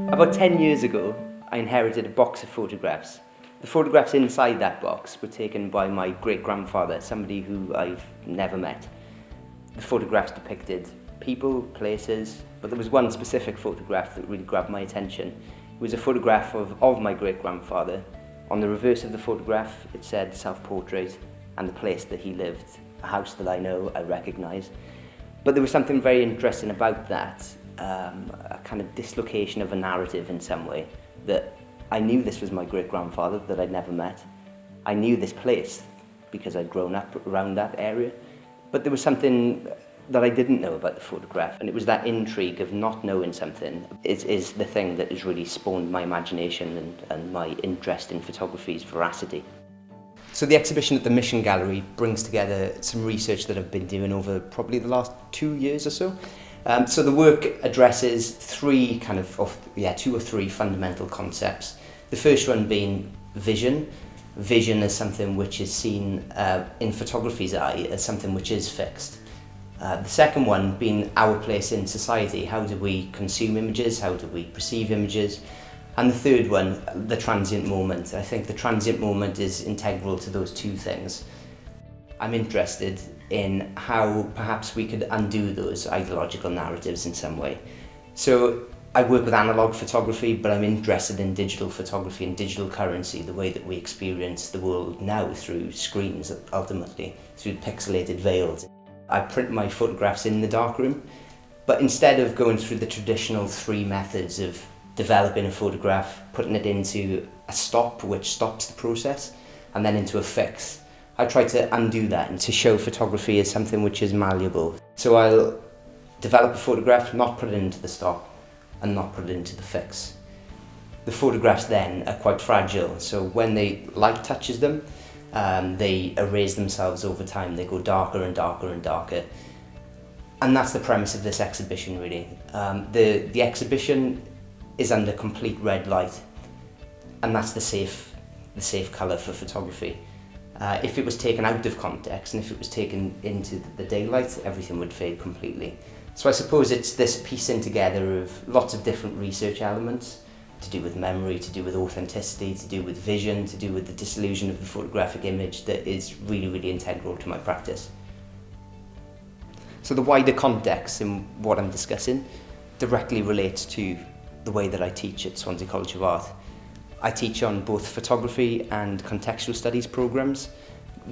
About 10 years ago, I inherited a box of photographs. The photographs inside that box were taken by my great-grandfather, somebody who I've never met. The photographs depicted people, places, but there was one specific photograph that really grabbed my attention. It was a photograph of my great-grandfather. On the reverse of the photograph, it said self-portrait and the place that he lived, a house that I know, I recognise. But there was something very interesting about that, a kind of dislocation of a narrative in some way, that I knew this was my great-grandfather that I'd never met. I knew this place because I'd grown up around that area, but there was something that I didn't know about the photograph, and it was that intrigue of not knowing something is the thing that has really spawned my imagination and my interest in photography's veracity. So the exhibition at the Mission Gallery brings together some research that I've been doing over probably the last 2 years or so. So the work addresses two or three fundamental concepts. The first one being vision. Vision is something which is seen in photography's eye as something which is fixed. The second one being our place in society. How do we consume images? How do we perceive images? And the third one, the transient moment. I think the transient moment is integral to those two things. I'm interested in how perhaps we could undo those ideological narratives in some way. So I work with analog photography, but I'm interested in digital photography and digital currency, the way that we experience the world now through screens, ultimately, through pixelated veils. I print my photographs in the darkroom, but instead of going through the traditional three methods of developing a photograph, putting it into a stop, which stops the process, and then into a fix, I try to undo that and to show photography as something which is malleable. So I'll develop a photograph, not put it into the stop, and not put it into the fix. The photographs then are quite fragile, so when the light touches them, they erase themselves over time. They go darker and darker and darker. And that's the premise of this exhibition, really. The exhibition is under complete red light, and that's the safe colour for photography. If it was taken out of context and if it was taken into the daylight, everything would fade completely. So I suppose it's this piecing together of lots of different research elements to do with memory, to do with authenticity, to do with vision, to do with the disillusion of the photographic image that is really, really integral to my practice. So the wider context in what I'm discussing directly relates to the way that I teach at Swansea College of Art. I teach on both photography and contextual studies programs,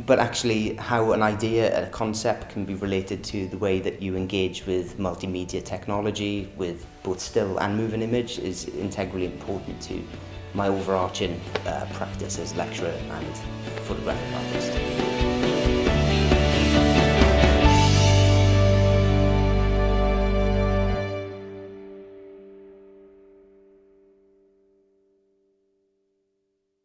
but actually how an idea, a concept can be related to the way that you engage with multimedia technology, with both still and moving image, is integrally important to my overarching practice as lecturer and photographic artist.